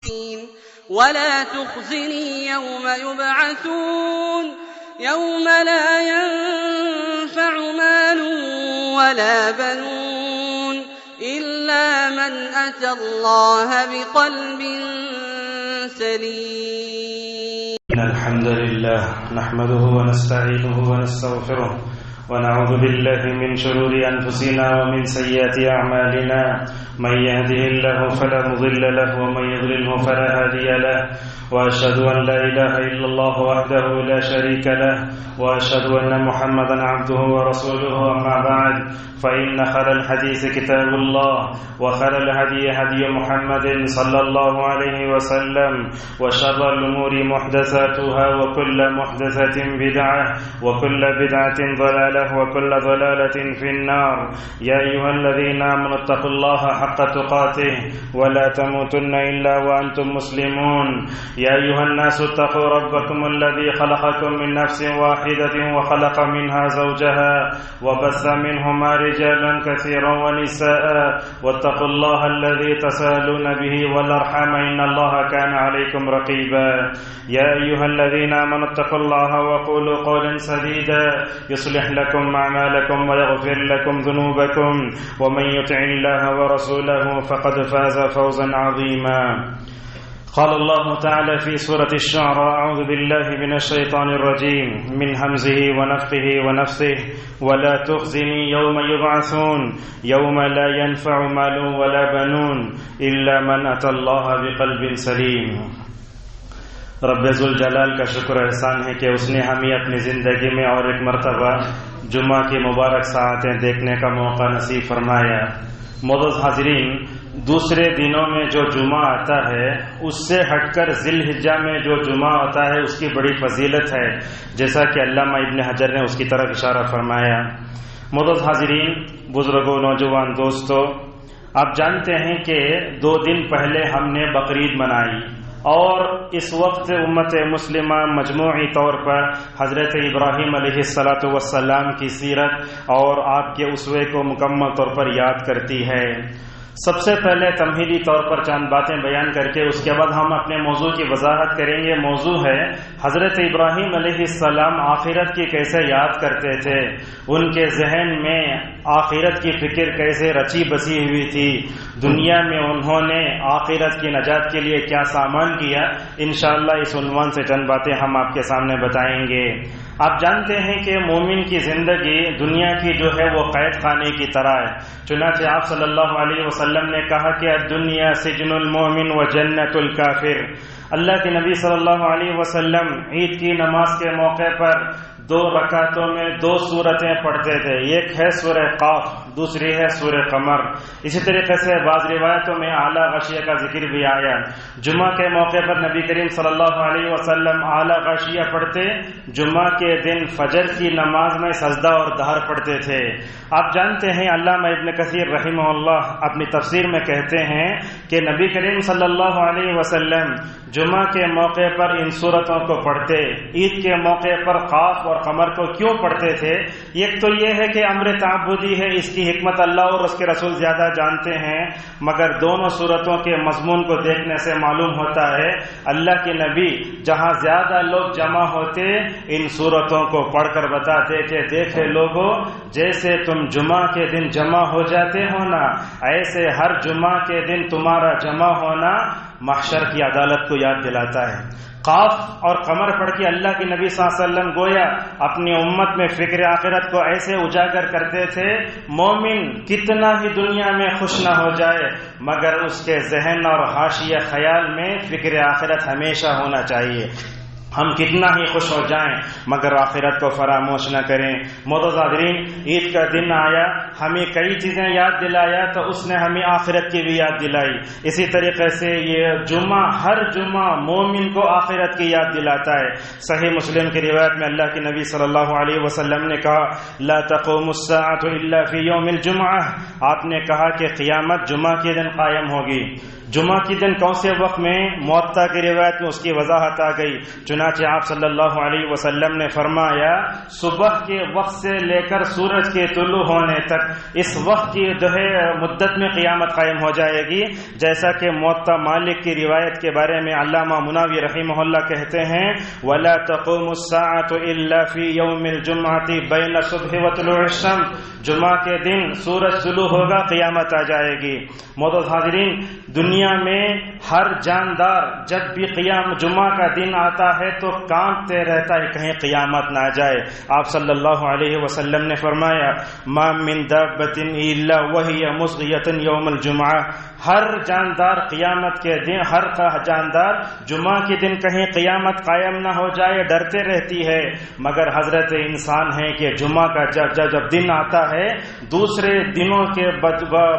ولا تخزني يوم يبعثون يوم لا ينفع مال ولا بنون إلا من أتى الله بقلب سليم. الحمد لله نحمده ونستعينه ونستغفره ونعوذ بالله من شرور أنفسنا ومن سيئات أعمالنا من يهده الله فلا مضل له ومن يضلله فلا هادي له وأشهد أن لا إله إلا الله وحده لا شريك له وأشهد أن محمدا عبده ورسوله. أما بعد فإن خير الحديث كتاب الله وخير الهدي هدي محمد صلى الله عليه وسلم وشر الأمور محدثاتها وكل محدثة بدعة وكل بدعة ضلالة وكل ضلالة في النار. يا أيها الذين آمنوا اتقوا الله حق تقاته ولا تموتن إلا وأنتم مسلمون. يا أيها الناس اتقوا ربكم الذي خلقكم من نفس واحدة وخلق منها زوجها وبث منهما رجالا كثيرا ونساء واتقوا الله الذي تساءلون به والأرحام إن الله كان عليكم رقيبا. يا أيها الذين آمنوا اتقوا الله وقولوا قولا سديدا يصلح لكم أعمالكم ويغفر لكم ذنوبكم ومن يطع الله ورسوله فقد فاز فوزا عظيما. قال الله تعالى في سورة الشعراء أعوذ بالله من الشيطان الرجيم من همزه ونفخه ونفثه ولا تخزني يوم يبعثون يوم لا ينفع مال ولا بنون إلا من أتى الله بقلب سليم. رب ذوالجلال کا شکر احسان ہے کہ اس نے ہمیں اپنی زندگی میں اور ایک مرتبہ جمعہ کی مبارک ساعتیں دیکھنے کا موقع نصیب فرمایا. معزز حاضرین، دوسرے دنوں میں جو جمعہ آتا ہے اس سے ہٹ کر ذی الحجہ میں جو جمعہ آتا ہے اس کی بڑی فضیلت ہے، جیسا کہ علامہ ابن حجر نے اس کی طرف اشارہ فرمایا. معزز حاضرین، بزرگوں، نوجوان دوستو، آپ جانتے ہیں کہ 2 دن پہلے ہم نے بقرعید منائی اور اس وقت امت مسلمہ مجموعی طور پر حضرت ابراہیم علیہ السلام کی سیرت اور آپ کے اسوے کو مکمل طور پر یاد کرتی ہے. سب سے پہلے تمہیدی طور پر چند باتیں بیان کر کے اس کے بعد ہم اپنے موضوع کی وضاحت کریں گے. موضوع ہے حضرت ابراہیم علیہ السلام آخرت کی کیسے یاد کرتے تھے، ان کے ذہن میں آخرت کی فکر کیسے رچی بسی ہوئی تھی، دنیا میں انہوں نے آخرت کی نجات کے لیے کیا سامان کیا. انشاءاللہ اس عنوان سے چند باتیں ہم آپ کے سامنے بتائیں گے. آپ جانتے ہیں کہ مومن کی زندگی دنیا کی جو ہے وہ قید خانے کی طرح ہے. چنانچہ آپ صلی اللہ علیہ وسلم نے کہا کہ الدنیا سجن المومن و جنت الکافر. اللہ کے نبی صلی اللہ علیہ وسلم عید کی نماز کے موقع پر 2 رکعتوں میں 2 سورتیں پڑھتے تھے. ایک ہے سورہ قاف، دوسری ہے سورہ قمر. اسی طریقے سے بعض روایتوں میں اعلیٰ غشیہ کا ذکر بھی آیا. جمعہ کے موقع پر نبی کریم صلی اللہ علیہ وسلم اعلیٰ غشیہ پڑھتے، جمعہ کے دن فجر کی نماز میں سجدہ اور دہر پڑھتے تھے. آپ جانتے ہیں علامہ ابن کثیر رحمہ اللہ اپنی تفسیر میں کہتے ہیں کہ نبی کریم صلی اللہ علیہ وسلم جمعہ کے موقع پر ان سورتوں کو پڑھتے، عید کے موقع پر قاف اور قمر کو کیوں پڑھتے تھے؟ ایک تو یہ ہے کہ امر تعبدی ہے، اس کی حکمت اللہ اور اس کے رسول زیادہ جانتے ہیں، مگر دونوں سورتوں کے مضمون کو دیکھنے سے معلوم ہوتا ہے اللہ کے نبی جہاں زیادہ لوگ جمع ہوتے ان سورتوں کو پڑھ کر بتاتے کہ دیکھے لوگوں، جیسے تم جمعہ کے دن جمع ہو جاتے ہو نا، ایسے ہر جمعہ کے دن تمہارا جمع ہونا محشر کی عدالت کو یاد دلاتا ہے. قاف اور قمر پڑھ کے اللہ کے نبی صلی اللہ علیہ وسلم گویا اپنی امت میں فکر آخرت کو ایسے اجاگر کرتے تھے، مومن کتنا ہی دنیا میں خوش نہ ہو جائے مگر اس کے ذہن اور حاشیہ خیال میں فکر آخرت ہمیشہ ہونا چاہیے. ہم کتنا ہی خوش ہو جائیں مگر آخرت کو فراموش نہ کریں. معزز حاضرین، عید کا دن آیا، ہمیں کئی چیزیں یاد دلایا تو اس نے ہمیں آخرت کی بھی یاد دلائی. اسی طریقے سے یہ جمعہ، ہر جمعہ مومن کو آخرت کی یاد دلاتا ہے. صحیح مسلم کی روایت میں اللہ کے نبی صلی اللہ علیہ وسلم نے کہا لا تقوم الساعة الا فی یوم الجمعہ. آپ نے کہا کہ قیامت جمعہ کے دن قائم ہوگی. جمعہ کی دن کون سے وقت میں؟ موطا کی روایت میں اس کی وضاحت آ گئی. چنانچہ آپ صلی اللہ علیہ وسلم نے فرمایا صبح کے وقت سے لے کر سورج کے طلوع ہونے تک اس وقت کی جو ہے مدت میں قیامت قائم ہو جائے گی. جیسا کہ موطا مالک کی روایت کے بارے میں علامہ مناوی رحمہ اللہ کہتے ہیں وَلَا تَقُومُ السَّاعَةُ إِلَّا فِي يَوْمِ الْجُمْعَةِ بَيْنَ الصُّبْحِ وَطُلُوعِ الشَّمْسِ. جمعہ کے دن سورج طلوع ہوگا، قیامت آ جائے گی. معزز حاضرین، دنیا میں ہر جاندار جب بھی جمعہ کا دن آتا ہے تو کانپتے رہتا ہے کہیں قیامت نہ آ جائے. آپ صلی اللہ علیہ وسلم نے فرمایا ما من دابۃ الا وهي مصغیۃ یوم الجمعہ. ہر جاندار قیامت کے دن، ہر جاندار جمعہ کے دن کہیں قیامت قائم نہ ہو جائے ڈرتے رہتی ہے، مگر حضرت انسان ہے کہ جمعہ کا جب دن آتا ہے دوسرے دنوں کے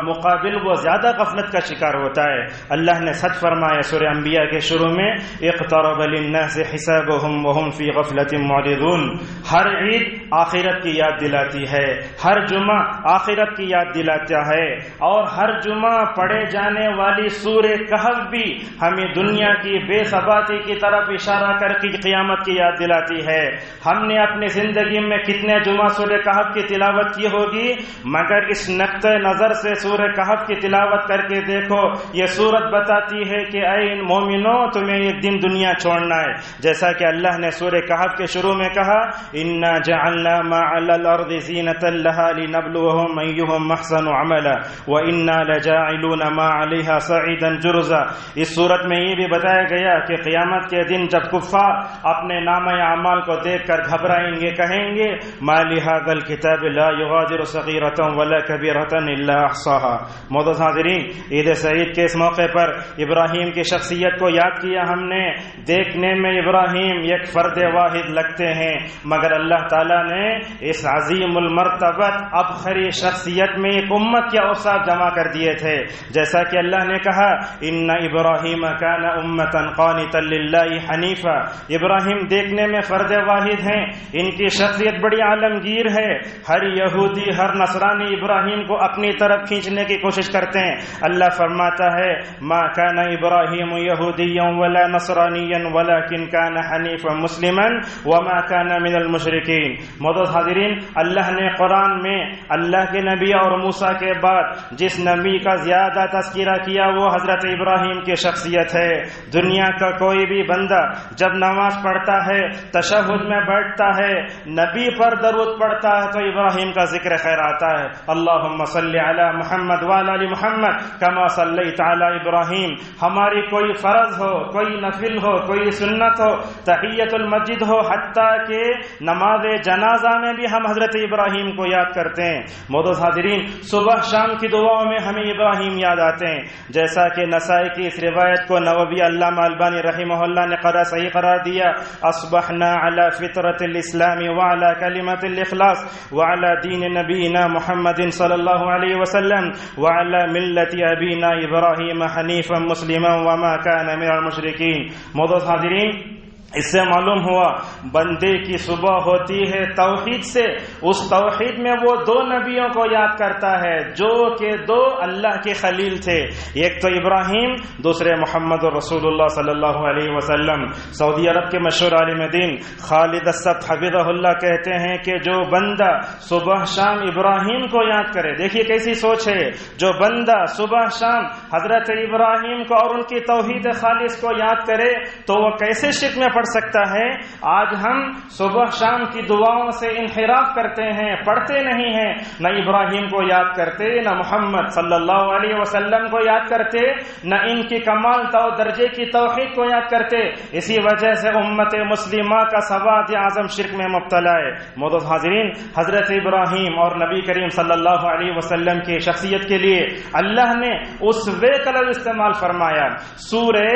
مقابل وہ زیادہ غفلت کا شکار ہوتا ہے. اللہ نے سچ فرمایا سورہ انبیاء کے شروع میں اقترب للناس حسابهم وهم في غفلة معرضون. ہر عید آخرت کی یاد دلاتی ہے، ہر جمعہ آخرت کی یاد دلاتا ہے، اور ہر جمعہ پڑھے جانے والی سورہ کہف بھی ہمیں دنیا کی بے ثباتی کی طرف اشارہ کر کے قیامت کی یاد دلاتی ہے. ہم نے اپنی زندگی میں کتنے جمعہ سورہ کہف کی تلاوت کی ہوگی، مگر اس نقطۂ نظر سے سورہ کہف کی تلاوت کر کے دیکھو، یہ سورت بتاتی ہے کہ اے مومنو تمہیں ایک دن دنیا چھوڑنا ہے. جیسا کہ اللہ نے سورہ کہف کے شروع میں کہا انا جعلنا ما علی الارض زینۃ لها لنبلوهم ایہم احسن عملا وانا لجاعلون ما علیہا صعیدا جرزا. اس صورت میں یہ بھی بتایا گیا کہ قیامت کے دن جب کفار اپنے نامہ اعمال کو دیکھ کر گھبرائیں گے، کہیں گے ما لهذا الكتاب لا یغادر صغیرۃ ولا کبیرۃ الا احصاها. معزز حاضرین، عید سعید کے اس موقع پر ابراہیم کی شخصیت کو یاد کیا ہم نے. دیکھنے میں ابراہیم ایک فرد واحد لگتے ہیں، مگر اللہ تعالیٰ نے اس عظیم المرتبت ابخری شخصیت میں ایک امت کے اوصاف جمع کر دیے تھے. جیسا کہ اللہ نے کہا ان ابراہیم کان امتا قانتا للہ حنیفا. ابراہیم دیکھنے میں فرد واحد ہیں، ان کی شخصیت بڑی عالمگیر ہے. ہر یہودی، ہر نصرانی ابراہیم کو اپنی طرف کھینچنے کی کوشش کرتے ہیں. اللہ فرماتا ہے ما کان ابراہیم یہودیا ولا نصرانیا ولکن کان حنیفا مسلما وما کان من المشرکین. معزز حاضرین، اللہ نے قرآن میں اللہ کے نبی اور موسیٰ کے بعد جس نبی کا زیادہ تذکرہ کیا وہ حضرت ابراہیم کی شخصیت ہے. دنیا کا کوئی بھی بندہ جب نماز پڑھتا ہے، تشہد میں بیٹھتا ہے، نبی پر درود پڑھتا ہے تو ابراہیم کا ذکر خیر آتا ہے. اللہم صلی علی محمد وعلی آل محمد کما صلیت علی ابراہیم. ہماری کوئی فرض ہو، کوئی نفل ہو، کوئی سنت ہو، تحیت المسجد ہو، حتیٰ کہ نماز جنازہ میں بھی ہم حضرت ابراہیم کو یاد کرتے ہیں. معزز حاضرین، صبح شام کی دعاؤں میں ہمیں ابراہیم یاد آتے ہیں. جیسا کہ نسائی کی اس روایت کو نووی علامہ البانی رحمہ اللہ نے صحیح قرار دیا اصبحنا علی فطرت الاسلام وعلی کلمت الاخلاص وعلی دین نبینا محمد صلی اللہ علیہ وسلم وعلی ملت ابینا ابراہیم حنیفا مسلما وما کان من المشرکین. معزز حاضرین، اس سے معلوم ہوا بندے کی صبح ہوتی ہے توحید سے. اس توحید میں وہ دو نبیوں کو یاد کرتا ہے جو کہ دو اللہ کے خلیل تھے، ایک تو ابراہیم، دوسرے محمد رسول اللہ صلی اللہ علیہ وسلم. سعودی عرب کے مشہور عالم دین خالد السبت حفظہ اللہ کہتے ہیں کہ جو بندہ صبح شام ابراہیم کو یاد کرے، دیکھیے کیسی سوچ ہے، جو بندہ صبح شام حضرت ابراہیم کو اور ان کی توحید خالص کو یاد کرے تو وہ کیسے شرک میں پڑھ سکتا ہے. آج ہم صبح شام کی دعاؤں سے انحراف کرتے ہیں، پڑھتے نہیں ہیں، نہ ابراہیم کو یاد کرتے، نہ محمد صلی اللہ علیہ وسلم کو یاد کرتے، نہ ان کی کمال درجے کی توحید کو یاد کرتے. اسی وجہ سے امت مسلمہ کا سواد اعظم شرک میں مبتلا ہے. معزز حاضرین، حضرت ابراہیم اور نبی کریم صلی اللہ علیہ وسلم کی شخصیت کے لیے اللہ نے اس وے کا لفظ استعمال فرمایا. سورہ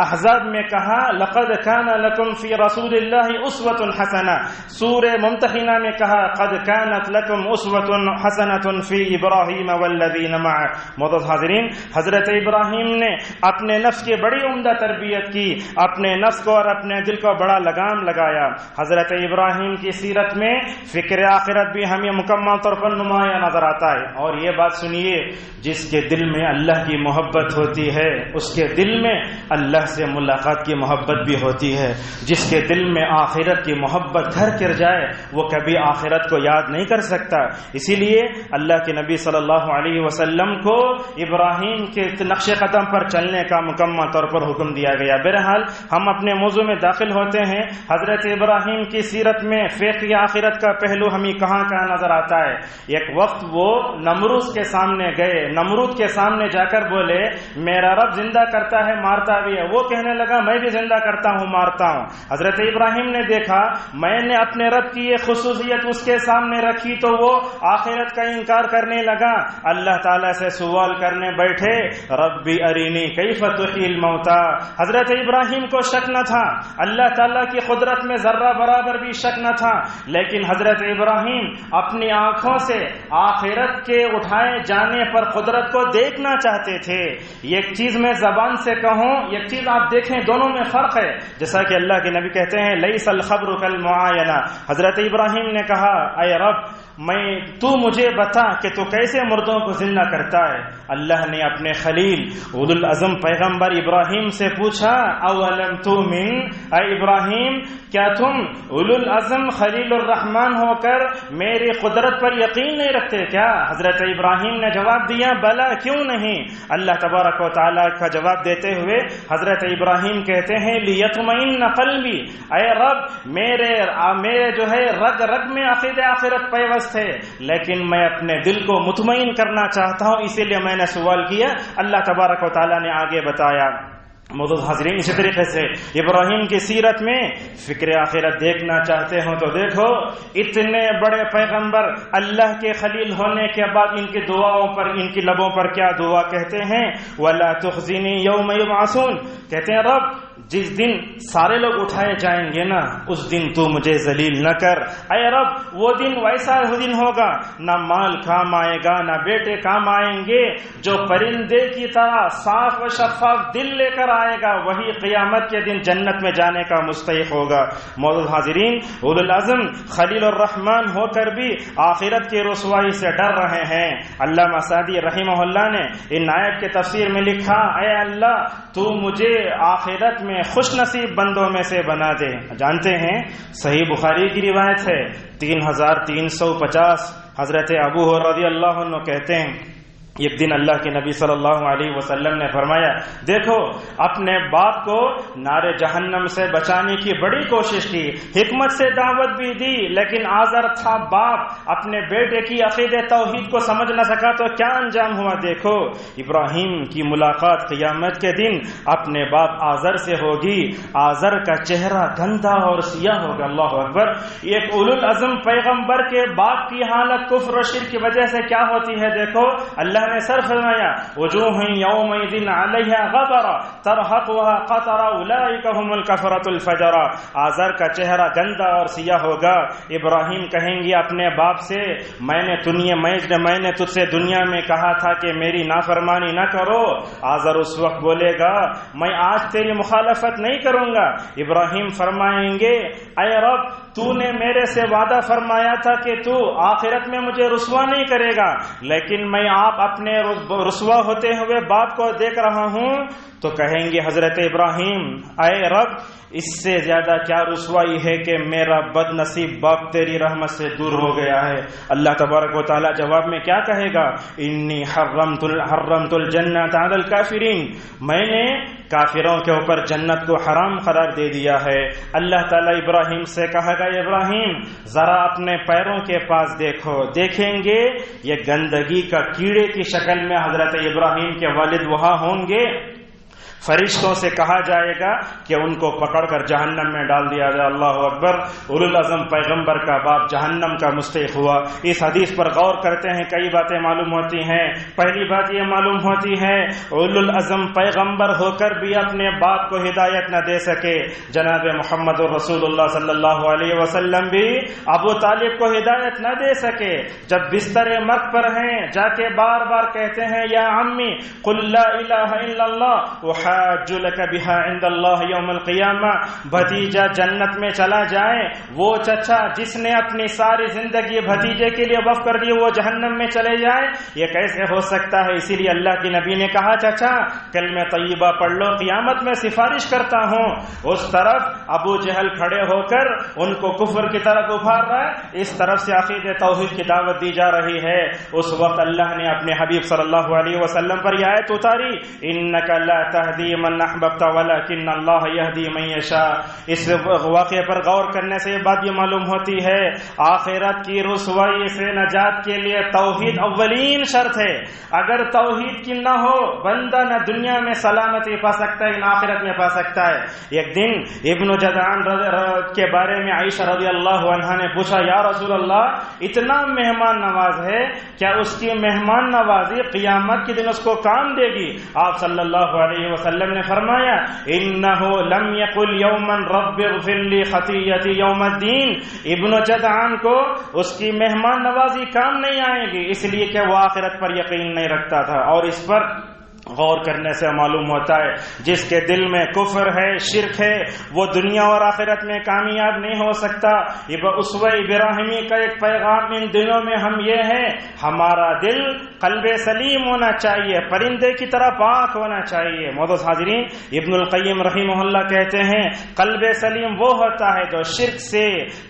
احزاب میں کہا لقد کان لکم فی رسول اللہ اسوۃ حسنہ. سورہ ممتحنہ میں کہا قد کانت لکم اسوۃ حسنۃ فی ابراہیم والذین معہ. معزز حاضرین، حضرت ابراہیم نے اپنے نفس کی بڑی عمدہ تربیت کی، اپنے نفس کو اور اپنے دل کو بڑا لگام لگایا. حضرت ابراہیم کی سیرت میں فکر آخرت بھی ہمیں مکمل طور پر نمایاں نظر آتا ہے. اور یہ بات سنیے، جس کے دل میں اللہ کی محبت ہوتی ہے اس کے دل میں اللہ سے ملاقات کی محبت بھی ہوتی ہے. جس کے دل میں آخرت کی محبت گھر کر جائے وہ کبھی آخرت کو یاد نہیں کر سکتا. اسی لیے اللہ کے نبی صلی اللہ علیہ وسلم کو ابراہیم کے نقش قدم پر چلنے کا مکمل طور پر حکم دیا گیا. بہرحال ہم اپنے موضوع میں داخل ہوتے ہیں. حضرت ابراہیم کی سیرت میں فقہ آخرت کا پہلو ہمیں کہاں کہاں نظر آتا ہے. ایک وقت وہ نمرود کے سامنے گئے، نمرود کے سامنے جا کر بولے میرا رب زندہ کرتا ہے مارتا بھی ہے. وہ کہنے لگا میں بھی زندہ کرتا ہوں مارتا ہوں. حضرت ابراہیم نے دیکھا میں نے اپنے رب کی یہ خصوصیت اس کے سامنے رکھی تو وہ آخرت کا انکار کرنے لگا. اللہ تعالیٰ سے سوال کرنے بیٹھے ربی ارینی کیف تحیی الموتی. حضرت ابراہیم کو شک نہ تھا، اللہ تعالیٰ کی قدرت میں ذرہ برابر بھی شک نہ تھا، لیکن حضرت ابراہیم اپنی آنکھوں سے آخرت کے اٹھائے جانے پر قدرت کو دیکھنا چاہتے تھے. ایک چیز میں زبان سے کہوں، ایک چیز آپ دیکھیں، دونوں میں فرق ہے. جیسا کہ اللہ کے نبی کہتے ہیں لیس الخبر کالمعاینہ. حضرت ابراہیم نے کہا اے رب تو مجھے بتا کہ تو کیسے مردوں کو زندہ کرتا ہے. اللہ نے اپنے خلیل اولو العزم پیغمبر ابراہیم سے پوچھا اولم تؤمن، اے ابراہیم کیا تم اولو العزم خلیل الرحمن ہو کر میری قدرت پر یقین نہیں رکھتے کیا؟ حضرت ابراہیم نے جواب دیا بلا کیوں نہیں. اللہ تبارک و تعالیٰ کا جواب دیتے ہوئے حضرت ابراہیم کہتے ہیں لیطمئن قلبی، اے رب میرے جو ہے رگ رگ میں عقیدہ آخرت پیوست ہے، لیکن میں اپنے دل کو مطمئن کرنا چاہتا ہوں، اسی لیے میں نے سوال کیا. اللہ تبارک و تعالیٰ نے آگے بتایا. معزز حاضرین، اسی طریقے سے ابراہیم کی سیرت میں فکر آخرت دیکھنا چاہتے ہو تو دیکھو اتنے بڑے پیغمبر اللہ کے خلیل ہونے کے بعد ان کی دعاؤں پر، ان کی لبوں پر کیا دعا کہتے ہیں وَلَا تُخْزِنِي يَوْمَ يُبْعَثُونَ. کہتے ہیں رب جس دن سارے لوگ اٹھائے جائیں گے نا اس دن تو مجھے ذلیل نہ کر. اے رب وہ دن ویسا دن ہوگا نہ مال کام آئے گا نہ بیٹے کام آئیں گے، جو پرندے کی طرح صاف و شفاف دل لے کر آئے گا وہی قیامت کے دن جنت میں جانے کا مستحق ہوگا. معزز حاضرین، اولو العزم خلیل الرحمن ہو کر بھی آخرت کی رسوائی سے ڈر رہے ہیں. علامہ سعدی رحمہ اللہ نے ان آیت کے تفسیر میں لکھا اے اللہ تو مجھے آخرت میں خوش نصیب بندوں میں سے بنا دے. جانتے ہیں صحیح بخاری کی روایت ہے 3350 حضرت ابو ہریرہ رضی اللہ عنہ کہتے ہیں ایک دن اللہ کے نبی صلی اللہ علیہ وسلم نے فرمایا دیکھو اپنے باپ کو نار جہنم سے بچانے کی بڑی کوشش کی، حکمت سے دعوت بھی دی، لیکن آزر تھا باپ، اپنے بیٹے کی عقید توحید کو سمجھ نہ سکا تو کیا انجام ہوا. دیکھو ابراہیم کی ملاقات قیامت کے دن اپنے باپ آزر سے ہوگی. آزر کا چہرہ گندا اور سیاہ ہوگا. اللہ اکبر. ایک اولو العزم پیغمبر کے باپ کی حالت کفر و شرک کی وجہ سے کیا ہوتی ہے. دیکھو اللہ نے سر فرمایا وجوہ یومئذ علیہا غبرہ ترہقها قطرہ اولئک هم الکفرۃ الفجرہ. آزر کا چہرہ گندا اور سیاہ ہوگا. ابراہیم کہیں گے اپنے باپ سے میں نے تجھ سے دنیا میں کہا تھا کہ میری نافرمانی نہ کرو. آزر اس وقت بولے گا میں آج تیری مخالفت نہیں کروں گا. ابراہیم فرمائیں گے اے رب تو نے میرے سے وعدہ فرمایا تھا کہ تو آخرت میں مجھے رسوا نہیں کرے گا، لیکن میں آپ اپنے رسوا ہوتے ہوئے باپ کو دیکھ رہا ہوں. تو کہیں گے حضرت ابراہیم اے رب اس سے زیادہ کیا رسوائی ہے کہ میرا بد نصیب باپ تیری رحمت سے دور ہو گیا ہے. اللہ تبارک و تعالی جواب میں کیا کہے گا انی حرمت الجنت علی الکافرین، میں نے کافروں کے اوپر جنت کو حرام قرار دے دیا ہے. اللہ تعالی ابراہیم سے کہا گا ابراہیم ذرا اپنے پیروں کے پاس دیکھو. دیکھیں گے یہ گندگی کا کیڑے کی شکل میں حضرت ابراہیم کے والد وہاں ہوں گے. فرشتوں سے کہا جائے گا کہ ان کو پکڑ کر جہنم میں ڈال دیا جائے۔ اللہ اکبر، اولو العزم پیغمبر کا باپ جہنم کا مستحق ہوا۔ اس حدیث پر غور کرتے ہیں، کئی باتیں معلوم ہوتی ہیں۔ پہلی بات یہ معلوم ہوتی ہے اولو العزم پیغمبر ہو کر بھی اپنے باپ کو ہدایت نہ دے سکے، جناب محمد رسول اللہ صلی اللہ علیہ وسلم بھی ابو طالب کو ہدایت نہ دے سکے۔ جب بستر مرگ پر ہیں، جا کے بار بار کہتے ہیں یا عمی قل لا الہ الا اللہ وحاج لک بہا عند اللہ یوم القیامہ، بھتیجا جنت میں چلا جائے، وہ چچا جس نے اپنی ساری زندگی بھتیجے کے لیے وقف کر دی وہ جہنم میں چلے جائے، یہ کیسے ہو سکتا ہے؟ اسی لیے اللہ کے نبی نے کہا چچا کلمہ طیبہ پڑھ لو، قیامت میں سفارش کرتا ہوں۔ اس طرف ابو جہل کھڑے ہو کر ان کو کفر کی طرف ابھار رہا ہے، اس طرف سے عقیدہ توحید کی دعوت دی جا رہی ہے۔ اس وقت اللہ نے اپنے حبیب صلی اللہ علیہ وسلم پر یہ آیت اتاری، انک لا تہدی من احببت ولکن اللہ یہدی من یشاء۔ اس واقعے پر غور کرنے سے یہ بات یہ معلوم ہوتی ہے آخرت کی رسوائی سے نجات کے لیے توحید اولین شرط ہے۔ اگر توحید کی نہ ہو بندہ نہ دنیا میں سلامتی پا سکتا ہے نہ آخرت میں پا سکتا ہے۔ ایک دن ابن جدعان کے بارے میں عائشہ رضی اللہ عنہا نے پوچھا یا رسول اللہ اتنا مہمان نواز ہے، کیا اس کی مہمان نوازی قیامت کے دن اس کو کام دے گی؟ آپ صلی اللہ علیہ وسلم نے فرمایا انہو لم یقل یوما رب اغفر لی خطیتی یوم الدین، ابن جدعان کو اس کی مہمان نوازی کام نہیں آئے گی، اس لیے کہ وہ آخرت پر یقین نہیں رکھتا تھا۔ اور اس پر غور کرنے سے معلوم ہوتا ہے جس کے دل میں کفر ہے، شرک ہے، وہ دنیا اور آخرت میں کامیاب نہیں ہو سکتا۔ اسوہ ابراہیمی کا ایک پیغام ان دنوں میں ہم یہ ہے ہمارا دل قلب سلیم ہونا چاہیے، پرندے کی طرح پاک ہونا چاہیے۔ معزز حاضرین، ابن القیم رحمہ اللہ کہتے ہیں قلب سلیم وہ ہوتا ہے جو شرک سے،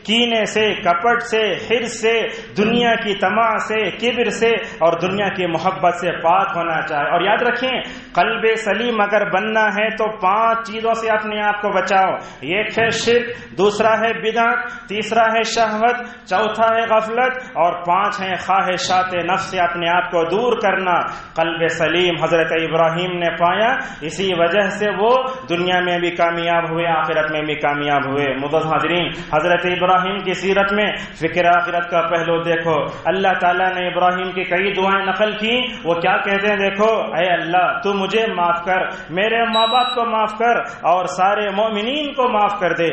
کینے سے، کپٹ سے، حرص سے، دنیا کی طمع سے، کبر سے اور دنیا کی محبت سے پاک ہونا چاہے۔ اور یاد رکھیں قلب سلیم اگر بننا ہے تو 5 چیزوں سے اپنے آپ کو بچاؤ۔ ایک ہے شرک، دوسرا ہے بدعت، تیسرا ہے شہوت، چوتھا ہے غفلت اور 5 ہے خواہشات نفس سے اپنے آپ کو دور کرنا۔ قلب سلیم حضرت ابراہیم نے پایا، اسی وجہ سے وہ دنیا میں بھی کامیاب ہوئے، آخرت میں بھی کامیاب ہوئے۔ معزز حاضرین، حضرت ابراہیم کی سیرت میں فکر آخرت کا پہلو دیکھو۔ اللہ تعالیٰ نے ابراہیم کی کئی دعائیں نقل کی، وہ کیا کہتے ہیں دیکھو، اے اللہ تو مجھے معاف کر، میرے ماں باپ کو معاف کر اور سارے مومنین کو معاف کر دے۔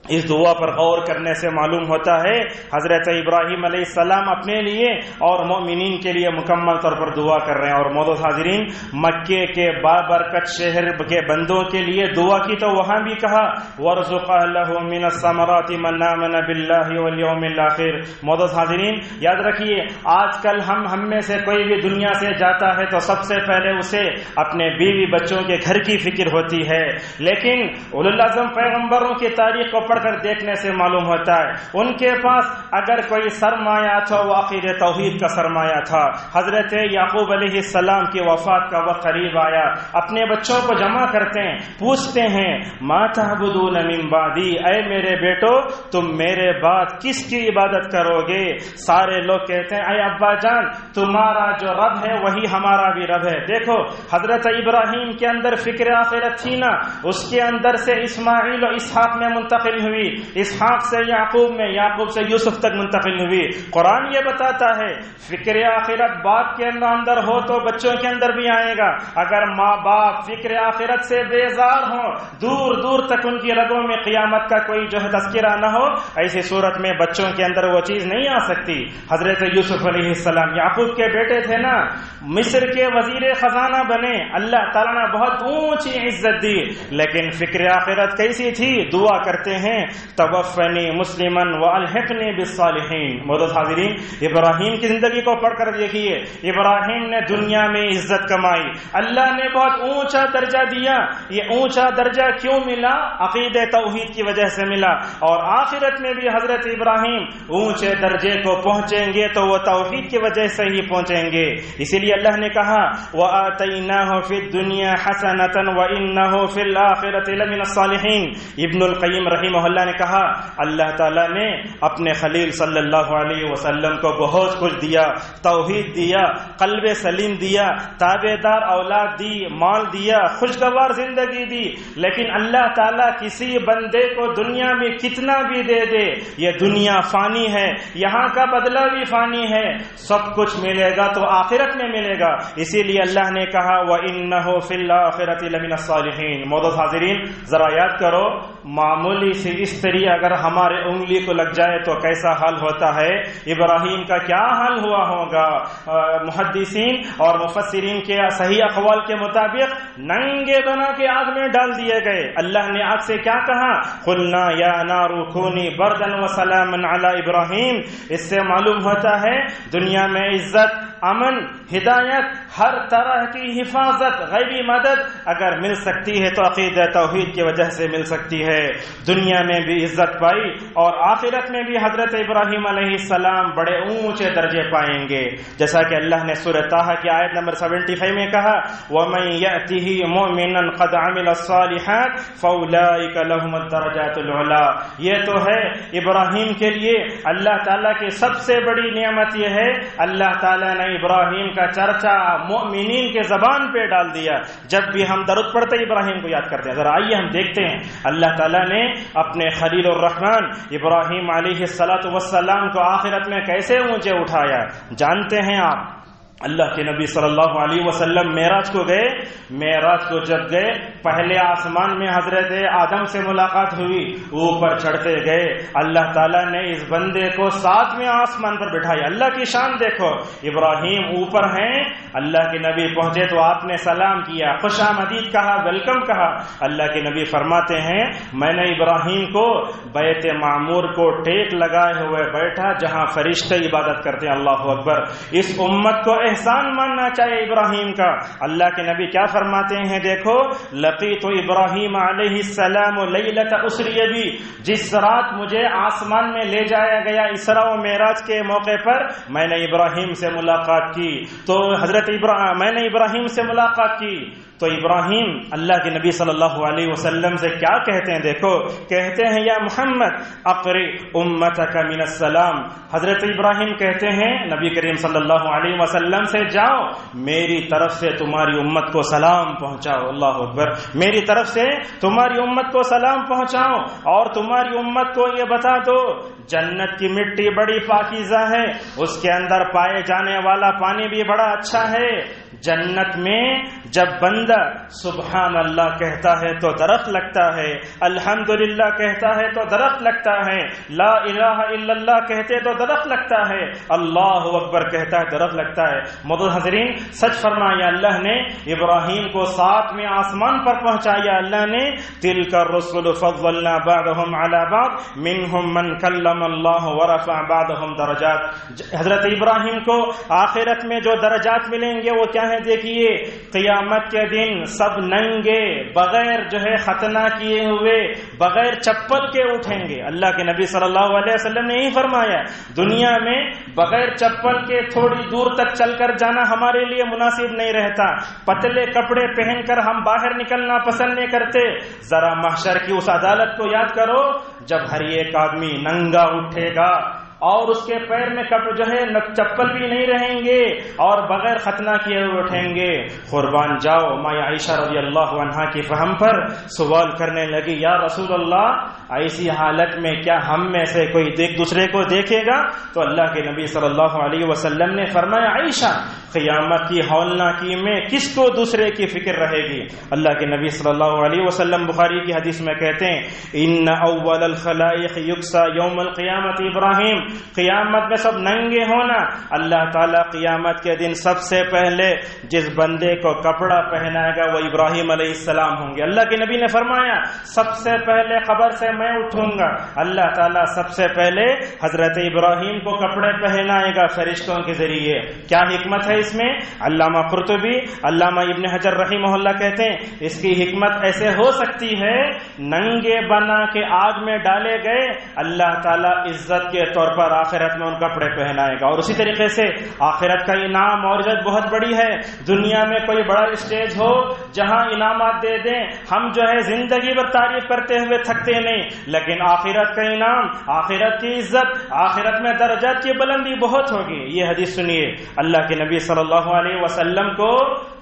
اس دعا پر غور کرنے سے معلوم ہوتا ہے حضرت ابراہیم علیہ السلام اپنے لیے اور مومنین کے لیے مکمل طور پر دعا کر رہے ہیں۔ اور معزز حاضرین، مکے کے بابرکت شہر کے بندوں کے لیے دعا کی تو وہاں بھی کہا وَارْزُقْ أَهْلَهُ مِنَ الثَّمَرَاتِ مَنْ آمَنَ بِاللَّهِ وَالْيَوْمِ الْآخِرِ۔ معزز حاضرین، یاد رکھیے آج کل ہم میں سے کوئی بھی دنیا سے جاتا ہے تو سب سے پہلے اسے اپنے بیوی بچوں کے گھر کی فکر ہوتی ہے، لیکن اولو العزم پیغمبروں کی تاریخ کو پڑھ کر دیکھنے سے معلوم ہوتا ہے ان کے پاس اگر کوئی سرمایہ تھا وہ عقیدہ توحید کا سرمایہ تھا۔ حضرت یعقوب علیہ السلام کی وفات کا وقت قریب آیا، اپنے بچوں کو جمع کرتے ہیں، پوچھتے ہیں ما تعبدون من بعدی، اے میرے بیٹو تم میرے بعد کس کی عبادت کرو گے؟ سارے لوگ کہتے ہیں اے ابا جان تمہارا جو رب ہے وہی ہمارا بھی رب ہے۔ دیکھو حضرت ابراہیم کے اندر فکر آخرت تھی نا، اس کے اندر سے اسماعیل و اسحاق میں منتقل ہوئی، اسحاق سے یعقوب میں، یعقوب سے یوسف تک منتقل ہوئی۔ قرآن یہ بتاتا ہے فکر آخرت باپ کے اندر ہو تو بچوں کے اندر بھی آئے گا۔ اگر ماں باپ فکر آخرت سے بیزار ہوں، دور دور تک ان کی رگوں میں قیامت کا کوئی جو ہے تذکرہ نہ ہو، ایسی صورت میں بچوں کے اندر وہ چیز نہیں آ سکتی۔ حضرت یوسف علیہ السلام یعقوب کے بیٹے تھے نا، مصر کے وزیر خزانہ بنے، اللہ تعالیٰ نے بہت اونچی عزت دی، لیکن فکر آخرت کیسی تھی؟ دعا کرتے ہیں توفنی مسلمن والحقنی بالصالحین۔ معزز حاضرین، ابراہیم کی زندگی کو پڑھ کر دیکھیے، ابراہیم نے دنیا میں عزت کمائی، اللہ نے بہت اونچا درجہ دیا۔ یہ اونچا درجہ کیوں ملا؟ عقیدہ توحید کی وجہ سے ملا۔ اور آخرت میں بھی حضرت ابراہیم اونچے درجے کو پہنچیں گے تو وہ توحید کی وجہ سے ہی پہنچیں گے۔ اسی لیے اللہ نے کہا وَآتَيْنَاهُ فِي الدُّنْيَا حَسَنَةً وَإِنَّهُ فِي الْآخِرَةِ لَمِنَ الصَّالِحِينَ۔ ابن القیم رحمہ رحمہ اللہ نے کہا اللہ تعالیٰ نے اپنے خلیل صلی اللہ علیہ وسلم کو بہت کچھ دیا، توحید دیا، قلب سلیم دیا، تابع دار اولاد دی، مال دیا، خوشگوار زندگی دی، لیکن اللہ تعالیٰ کسی بندے کو دنیا میں کتنا بھی دے دے، یہ دنیا فانی ہے، یہاں کا بدلہ بھی فانی ہے، سب کچھ ملے گا تو آخرت میں ملے گا۔ اسی لیے اللہ نے کہا وَإِنَّهُ فِي الْآخِرَةِ لَمِنَ الصَّالِحِينَ۔ معزز حاضرین ذرا یاد کرو، معمولی سی استری اگر ہمارے انگلی کو لگ جائے تو کیسا حال ہوتا ہے، ابراہیم کا کیا حال ہوا ہوگا۔ محدثین اور مفسرین کے صحیح اقوال کے مطابق ننگے بنا کے آگ میں ڈال دیے گئے۔ اللہ نے آگ سے کیا کہا؟ قُلْنَا يَا نَارُ كُونِي بَرْدًا وَسَلَامًا عَلَى إِبْرَاهِيمَ۔ اس سے معلوم ہوتا ہے دنیا میں عزت، امن، ہدایت، ہر طرح کی حفاظت، غیبی مدد اگر مل سکتی ہے تو عقیدہ توحید کی وجہ سے مل سکتی ہے۔ دنیا میں بھی عزت پائی اور آخرت میں بھی حضرت ابراہیم علیہ السلام بڑے اونچے درجے پائیں گے، جیسا کہ اللہ نے سورہ طٰہٰ کی آیت نمبر 75 میں کہا وَمَن يَأْتِهِ مُؤْمِنًا قَدْ عَمِلَ الصَّالِحَاتِ فَأُولَٰئِكَ لَهُمُ الدَّرَجَاتُ الْعُلَىٰ۔ یہ تو ہے ابراہیم کے لیے اللہ تعالیٰ کی سب سے بڑی نعمت یہ ہے، اللہ تعالیٰ نے ابراہیم کا چرچا مؤمنین کے زبان پہ ڈال دیا۔ جب بھی ہم درود پڑھتے ابراہیم کو یاد کرتے ہیں۔ ذرا آئیے ہم دیکھتے ہیں اللہ تعالیٰ نے اپنے خلیل الرحمن ابراہیم علیہ السلام کو آخرت میں کیسے اونچے اٹھایا۔ جانتے ہیں آپ اللہ کے نبی صلی اللہ علیہ وسلم معراج کو گئے، معراج کو جب گئے پہلے آسمان میں حضرت آدم سے ملاقات ہوئی، اوپر چڑھتے گئے، اللہ تعالیٰ نے اس بندے کو 7ویں آسمان پر بٹھایا۔ اللہ کی شان دیکھو، ابراہیم اوپر ہیں، اللہ کے نبی پہنچے تو آپ نے سلام کیا، خوش آمدید کہا، ویلکم کہا۔ اللہ کے نبی فرماتے ہیں میں نے ابراہیم کو بیت معمور کو ٹیک لگائے ہوئے بیٹھا جہاں فرشتے عبادت کرتے ہیں۔ اللہ اکبر۔ اس امت کو احسان ماننا چاہیے ابراہیم کا۔ اللہ کے نبی کیا فرماتے ہیں دیکھو لقیت ابراہیم علیہ السلام لیلۃ اسری بی، جس رات مجھے آسمان میں لے جایا گیا اسراء و معراج کے موقع پر میں نے ابراہیم سے ملاقات کی، تو میں نے ابراہیم سے ملاقات کی تو ابراہیم اللہ کے نبی صلی اللہ علیہ وسلم سے کیا کہتے ہیں دیکھو، کہتے ہیں یا محمد اقری امتک من السلام۔ حضرت ابراہیم کہتے ہیں نبی کریم صلی اللہ علیہ وسلم سے جاؤ میری طرف سے تمہاری امت کو سلام پہنچاؤ۔ اللہ اکبر۔ میری طرف سے تمہاری امت کو سلام پہنچاؤ اور تمہاری امت کو یہ بتا دو جنت کی مٹی بڑی پاکیزہ ہے، اس کے اندر پائے جانے والا پانی بھی بڑا اچھا ہے۔ جنت میں جب بندہ سبحان اللہ کہتا ہے تو درخت لگتا ہے، الحمدللہ کہتا ہے تو درخت لگتا ہے، لا الہ الا اللہ کہتے تو درخت لگتا ہے، اللہ اکبر کہتا ہے درخت لگتا ہے۔ معزز حضرین سچ فرمایا اللہ نے ابراہیم کو 7ویں آسمان پر پہنچایا۔ اللہ نے تلک الرسل فضلنا بعضهم على بعض منهم من کلم اللہ ورفع بعضهم درجات۔ حضرت ابراہیم کو آخرت میں جو درجات ملیں گے وہ کیا ہے دیکھیے، قیامت کے دن سب ننگے بغیر ختنہ کیے ہوئے بغیر چپل کے اٹھیں گے۔ اللہ کے نبی صلی اللہ علیہ وسلم نے یہی فرمایا دنیا میں بغیر چپل کے تھوڑی دور تک چل کر جانا ہمارے لیے مناسب نہیں رہتا، پتلے کپڑے پہن کر ہم باہر نکلنا پسند نہیں کرتے۔ ذرا محشر کی اس عدالت کو یاد کرو جب ہر ایک آدمی ننگا اٹھے گا اور اس کے پیر میں چپل بھی نہیں رہیں گے اور بغیر ختنہ کیے ہوئے اٹھیں گے۔ قربان جاؤ ماں عائشہ رضی اللہ عنہا کی فہم پر سوال کرنے لگی یا رسول اللہ ایسی حالت میں کیا ہم میں سے کوئی دوسرے کو دیکھے گا؟ تو اللہ کے نبی صلی اللہ علیہ وسلم نے فرمایا عائشہ قیامت کی ہولناکی میں کس کو دوسرے کی فکر رہے گی؟ اللہ کے نبی صلی اللہ علیہ وسلم بخاری کی حدیث میں کہتے ہیں ان اول الخلائق یکسا یوم القیامت ابراہیم، قیامت میں سب ننگے ہونا، اللہ تعالیٰ قیامت کے دن سب سے پہلے جس بندے کو کپڑا پہنائے گا وہ ابراہیم علیہ السلام ہوں گے۔ اللہ کے نبی نے فرمایا سب سے پہلے قبر سے میں اٹھوں گا، اللہ تعالیٰ سب سے پہلے حضرت ابراہیم کو کپڑے پہنائے گا فرشتوں کے ذریعے۔ کیا حکمت ہے اس میں؟ علامہ قرطبی، علامہ ابن حجر رحمہ اللہ کہتے ہیں اس کی حکمت ایسے ہو سکتی ہے ننگے بنا کے آگ میں ڈالے گئے، اللہ تعالیٰ عزت کے طور پر پر آخرت میں ان کپڑے پہنائے گا. اور اسی طریقے سے آخرت کا انعام اور عزت بہت بڑی ہے. دنیا میں کوئی بڑا اسٹیج ہو جہاں انعامات دے دیں, ہم جو ہے زندگی بھر تعریف کرتے ہوئے تھکتے نہیں, لیکن آخرت کا انعام, آخرت کی عزت, آخرت میں درجات کی بلندی بہت ہوگی. یہ حدیث سنیے, اللہ کے نبی صلی اللہ علیہ وسلم کو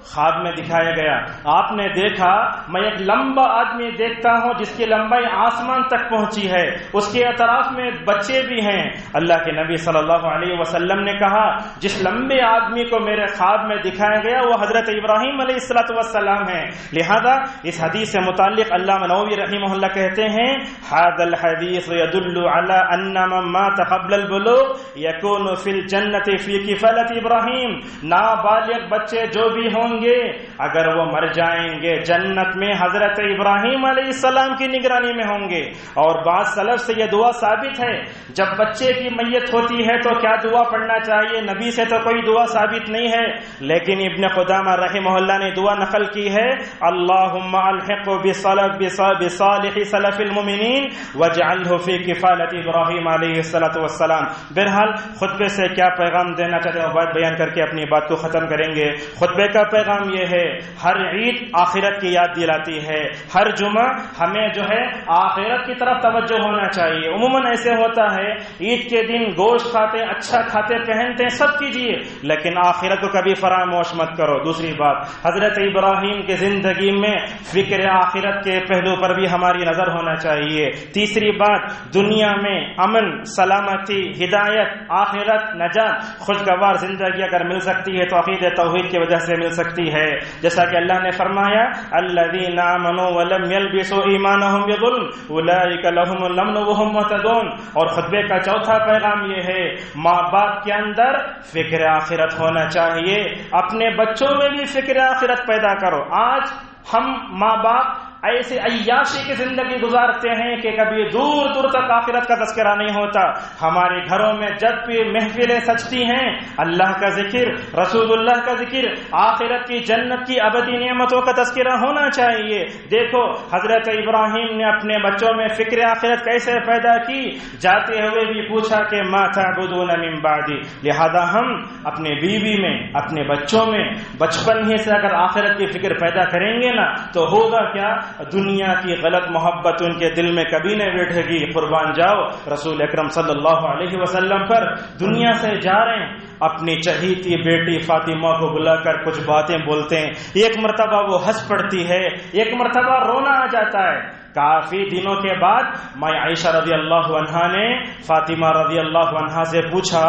خواب میں دکھایا گیا. آپ نے دیکھا میں ایک لمبا آدمی دیکھتا ہوں جس کی لمبائی آسمان تک پہنچی ہے, اس کے اطراف میں بچے بھی ہیں. اللہ کے نبی صلی اللہ علیہ وسلم نے کہا جس لمبے آدمی کو میرے خواب میں دکھایا گیا وہ حضرت ابراہیم علیہ السلام ہے. لہذا اس حدیث سے متعلق علامہ نووی رحمہ اللہ کہتے ہیں هذا الحديث يدل على ان من مات قبل البلوغ يكون في الجنة في كفالة ابراہیم. نابالغ بچے جو بھی ہوں گے اگر وہ مر جائیں گے جنت میں حضرت ابراہیم علیہ السلام کی نگرانی میں ہوں گے. اور بعض سلف سے یہ دعا ثابت ہے, جب بچے کی میت ہوتی ہے تو کیا دعا پڑھنا چاہیے. نبی سے تو کوئی دعا ثابت نہیں ہے, لیکن ابن قدامہ رحمہ اللہ نے دعا نقل کی ہے اللہم الحق بصالح سلف المؤمنین واجعلہ فی کفالۃ ابراہیم علیہ السلام. بہرحال خطبے سے کیا پیغام دینا چاہتے ہیں بات بیان کر کے اپنی بات کو ختم کریں گے. خطبے کا پیغام یہ ہے, ہر عید آخرت کی یاد دلاتی ہے, ہر جمعہ ہمیں جو ہے آخرت کی طرف توجہ ہونا چاہیے. عموماً ایسے ہوتا ہے عید کے دن گوشت کھاتے, اچھا کھاتے, پہنتے, سب کیجیے, لیکن آخرت کو کبھی فراموش مت کرو. دوسری بات, حضرت ابراہیم کی زندگی میں فکر آخرت کے پہلو پر بھی ہماری نظر ہونا چاہیے. تیسری بات, دنیا میں امن, سلامتی, ہدایت, آخرت, نجات, خوشگوار زندگی اگر مل سکتی ہے تو عقیدہ توحید کی وجہ سے مل سکتی ہے. جیسا کہ اللہ نے فرمایا الذین آمنوا ولم یلبسوا ایمانهم بظلم اولئک لهم الامن وهم مهتدون. اور خطبے کا چوتھا پیغام یہ ہے ماں باپ کے اندر فکر آخرت ہونا چاہیے, اپنے بچوں میں بھی فکر آخرت پیدا کرو. آج ہم ماں باپ ایسے عیاشی کی زندگی گزارتے ہیں کہ کبھی دور دور تک آخرت کا تذکرہ نہیں ہوتا. ہمارے گھروں میں جب بھی محفلیں سجتی ہیں اللہ کا ذکر, رسول اللہ کا ذکر, آخرت کی جنت کی ابدی نعمتوں کا تذکرہ ہونا چاہیے. دیکھو حضرت ابراہیم نے اپنے بچوں میں فکر آخرت کیسے پیدا کی, جاتے ہوئے بھی پوچھا کہ ما تعبدون من بعدی. لہذا ہم اپنے بیوی میں, اپنے بچوں میں بچپن ہی سے اگر آخرت کی فکر پیدا کریں گے نا تو ہوگا کیا, دنیا کی غلط محبت ان کے دل میں کبھی نہیں بیٹھے گی. قربان جاؤ رسول اکرم صلی اللہ علیہ وسلم پر. دنیا سے جا رہے ہیں, اپنی چہیتی بیٹی فاطمہ کو بلا کر کچھ باتیں بولتے ہیں. ایک مرتبہ وہ ہنس پڑتی ہے, ایک مرتبہ رونا آ جاتا ہے. کافی دنوں کے بعد ماں عائشہ رضی اللہ عنہا نے فاطمہ رضی اللہ عنہا سے پوچھا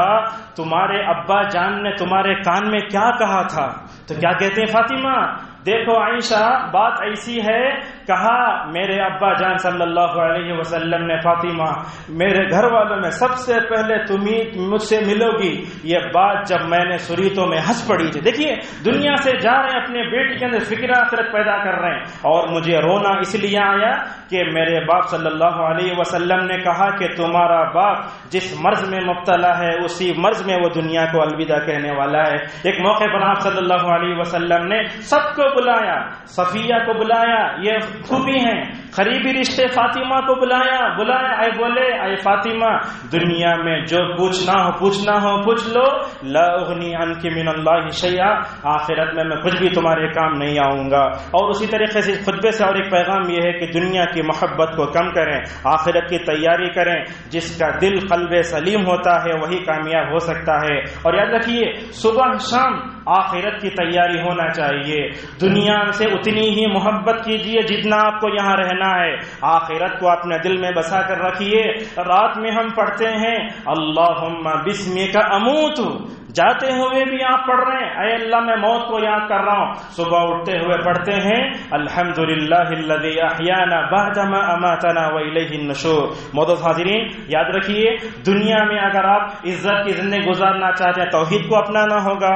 تمہارے ابا جان نے تمہارے کان میں کیا کہا تھا؟ تو کیا کہتے ہیں فاطمہ, دیکھو عائشہ بات ایسی ہے, کہا میرے ابا جان صلی اللہ علیہ وسلم نے فاطمہ میرے گھر والوں میں سب سے پہلے تم مجھ سے ملو گی, یہ بات جب میں نے سنی تو میں ہنس پڑی تھی. دیکھیے دنیا سے جا رہے ہیں, اپنے بیٹی کے اندر فکر آخرت پیدا کر رہے ہیں, اور مجھے رونا اس لیے آیا کہ میرے باپ صلی اللہ علیہ وسلم نے کہا کہ تمہارا باپ جس مرض میں مبتلا ہے اسی مرض میں وہ دنیا کو الوداع کہنے والا ہے. ایک موقع پر آپ صلی اللہ علیہ وسلم نے سب کو بلایا, صفیہ کو بلایا, یہ خوبی ہیں, قریبی رشتے فاطمہ کو بلایا, اے بولے اے فاطمہ دنیا میں جو پوچھنا ہو پوچھ لو, لا اغنی عنک من اللہ شیئا, آخرت میں کچھ بھی تمہارے کام نہیں آؤں گا. اور اسی طریقے سے خطبے سے اور ایک پیغام یہ ہے کہ دنیا کی محبت کو کم کریں, آخرت کی تیاری کریں. جس کا دل قلب سلیم ہوتا ہے وہی کامیاب ہو سکتا ہے. اور یاد رکھیے صبح شام آخرت کی تیاری ہونا چاہیے. دنیا سے اتنی ہی محبت کیجیے جتنا آپ کو یہاں رہنا ہے, آخرت کو اپنے دل میں بسا کر رکھیے. رات میں ہم پڑھتے ہیں اللہم بسمک اموت, جاتے ہوئے بھی آپ پڑھ رہے ہیں اے اللہ میں موت کو یاد کر رہا ہوں. صبح اٹھتے ہوئے پڑھتے ہیں الحمدللہ الذی احیانا بعدما اماتنا والیہ النشور. معزز حاضرین یاد رکھیے دنیا میں اگر آپ عزت کی زندگی گزارنا چاہتے ہیں توحید کو اپنانا ہوگا,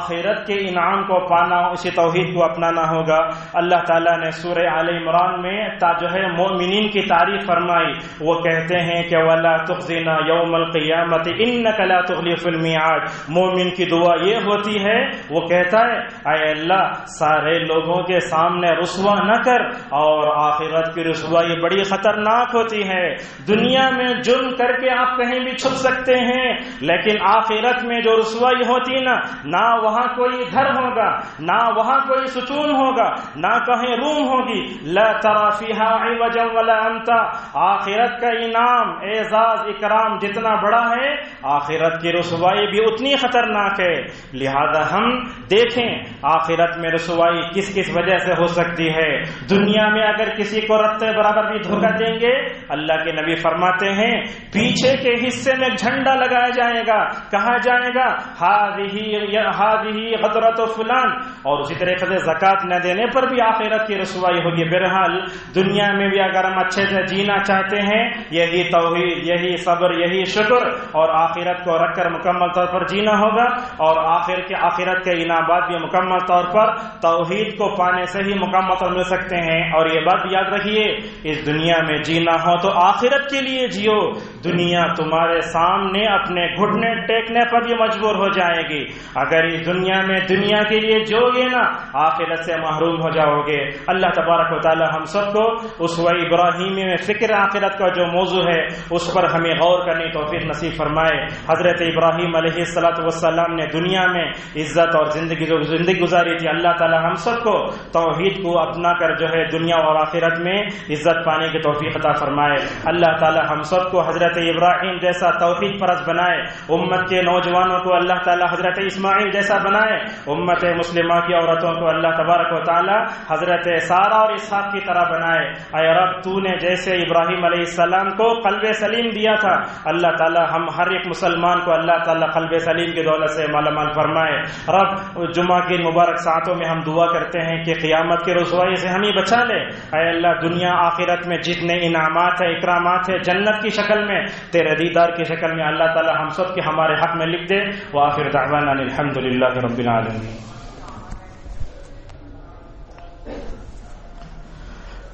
آخرت کے انعام کو پانا ہو، اسی توحید کو اپنانا ہوگا۔ اللہ تعالیٰ نے سورہ آل عمران میں جو ہے مومنین کی تعریف فرمائی، وہ کہتے ہیں کہ وَلَا تُخْزِنَا يَوْمَ الْقِيَامَةِ إِنَّكَ لَا تُخْلِفُ الْمِيعَادَ۔ مومن کی دعا یہ ہوتی ہے، وہ کہتا ہے اے اللہ سارے لوگوں کے سامنے رسوا نہ کر، اور آخرت کی رسوائی بڑی خطرناک ہوتی ہے۔ دنیا میں جرم کر کے آپ کہیں بھی چھپ سکتے ہیں، لیکن آخرت میں جو رسوائی ہوتی نا، نہ وہاں کوئی گھر ہوگا، نہ وہاں کوئی ستون ہوگا، نہ کہیں روم ہوگی، لا ترى فيها عوجا ولا امتا۔ آخرت کا انعام، اعزاز، اکرام جتنا بڑا ہے، آخرت کی رسوائی بھی اتنی خطرناک ہے۔ لہذا ہم دیکھیں آخرت میں رسوائی کس کس وجہ سے ہو سکتی ہے۔ دنیا میں اگر کسی کو رتے برابر بھی دھوکہ دیں گے، اللہ کے نبی فرماتے ہیں پیچھے کے حصے میں جھنڈا لگایا جائے گا، کہا جائے گا ہذه غدرۃ فلان، اور اسی طریقے سے زکوٰۃ نہ دینے پر بھی آخرت کی رسوائی ہوگی۔ بہرحال دنیا میں بھی اگر ہم اچھے سے جینا چاہتے ہیں، یہی توحید، یہی صبر، یہی شکر اور آخرت کو رکھ کر مکمل طور پر جینا ہوگا، اور آخرت کے انعامات بھی مکمل طور پر توحید کو پانے سے ہی مکمل طور مل سکتے ہیں۔ اور یہ بات یاد رکھیے، اس دنیا میں جینا ہو تو آخرت کے لیے جیو۔ دنیا تمہارے سامنے اپنے گھٹنے ٹیکنے پر بھی مجبور ہو جائے گی۔ اگر اس دنیا میں دنیا کے لیے جو گے نا، آخرت سے محروم ہو جاؤ گے۔ اللہ تبارک و تعالی ہم سب کو اسوہ ابراہیمی میں فکر آخرت کا جو موضوع ہے اس پر ہمیں غور کرنے توفیق نصیب فرمائے۔ حضرت ابراہیم علیہ السلام نے دنیا میں عزت اور زندگی گزاری تھی۔ اللہ تعالی ہم سب کو توحید کو اپنا کر جو ہے دنیا اور آخرت میں عزت پانے کی توفیق عطا فرمائے۔ اللہ تعالی ہم سب کو حضرت ابراہیم جیسا توحید پرست بنائے۔ امت کے نوجوانوں کو اللہ تعالی حضرت اسماعیل جیسا بنائے۔ امت مسلمہ کی عورتوں کو اللہ تبارک و تعالی حضرت سارہ اور اسحاق کی طرح بنائے۔ اے رب تو نے جیسے ابراہیم علیہ السلام کو قلب سلیم دیا تھا، اللہ تعالی ہم ہر ایک مسلمان کو اللہ تعالی قلب سلیم کی دولت سے مالا مال فرمائے۔ رب جمعہ کی مبارک ساعتوں میں ہم دعا کرتے ہیں کہ قیامت کی رسوائی سے ہمیں بچا لے۔ اے اللہ دنیا آخرت میں جتنے انعامات ہیں، اکرامات ہیں، جنت کی شکل میں، تیرے دیدار کی شکل میں، اللہ تعالی ہم سب کے ہمارے حق میں لکھ دے۔ وآخر دعوانا الحمد للہ رب العالمین۔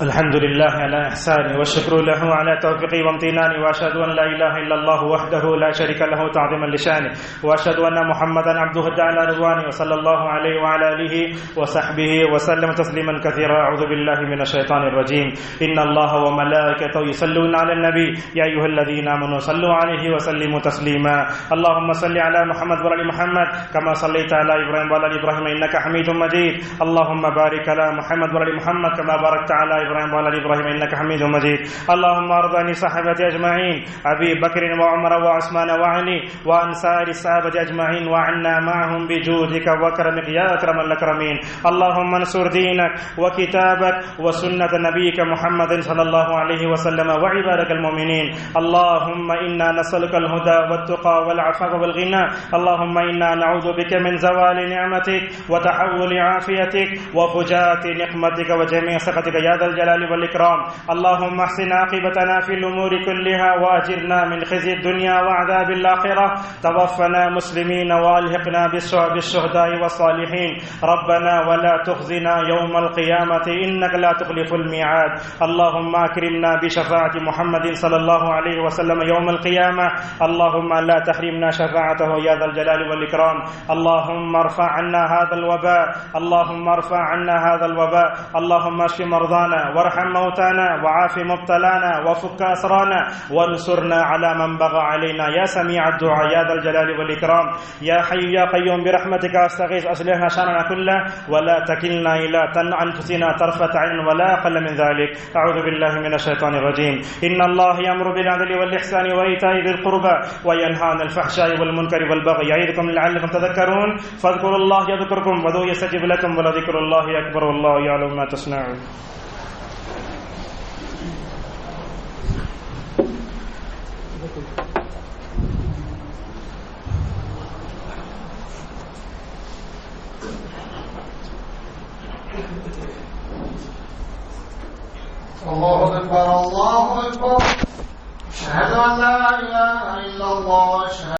الحمد لله على إحسانه والشكر له على توفيقه وامتنانه، وأشهد أن لا إله إلا الله وحده لا شريك له تعظيما لشانه، وأشهد أن محمدا عبده على رضوانه، وصلى الله عليه وعلى آله وصحبه وسلم تسليما كثيرا۔ أعوذ بالله من الشيطان الرجيم، إن الله وملائكته يصلون على النبي يا أيها الذين آمنوا صلوا عليه وسلموا تسليما۔ اللهم صل على محمد وعلى آل محمد كما صليت على إبراهيم وعلى آل إبراهيم إنك حميد مجيد۔ اللهم بارك على محمد وعلى آل محمد كما باركت على إبراهيم وعلى آل إبراهيم إنك حميد مجيد۔ اللهم ارض عن الصحابة أجمعين، أبي بكر وعمر وعثمان وعلي وعن سائر الصحابة أجمعين، وعنا معهم بجودك وكرمك يا أكرم الأكرمين۔ اللهم انصر دينك وكتابك وسنة نبيك محمد صلى الله عليه وسلم وعبادك المؤمنين۔ اللهم إنا نسألك الهدى والتقى والعفاف والغنى، اللهم إنا نعوذ بك من زوال نعمتك وتحول عافيتك وفجاءة نقمتك وجميع سخطك يا ذا الجلال والإكرام۔ اللهم احسن عاقبتنا في الأمور كلها وأجرنا من خزي الدنيا وعذاب الآخرة، توفنا مسلمين وألحقنا بالشهداء والصالحين، ربنا ولا تخزنا يوم القيامة إنك لا تخلف الميعاد۔ اللهم أكرمنا بشفاعة محمد صلى الله عليه وسلم يوم القيامة، اللهم لا تحرمنا شفاعته يا ذا الجلال والإكرام۔ اللهم ارفع عنا هذا الوباء، اللهم ارفع عنا هذا الوباء، اللهم اشف مرضانا وارحم موتانا وعاف مبتلانا وفك أسرانا وانصرنا على من بغى علينا يا سميع الدعاء يا ذا الجلال والإكرام۔ يا حي يا قيوم برحمتك أستغيث أصلحنا شأننا كله ولا تكلنا إلى أنفسنا طرفة عين ولا أقل من ذلك۔ أعوذ بالله من الشيطان الرجيم، إن الله يأمر بالعدل والإحسان وإيتاء ذي القربى وينهى عن الفحشاء والمنكر والبغي يعظكم لعلكم تذكرون، فاذكروا الله يذكركم وادعوه يستجب لكم ولذكر الله أكبر والله يعلم ما تصنعون۔ الله أكبر الله أكبر، أشهد أن لا إله إلا الله،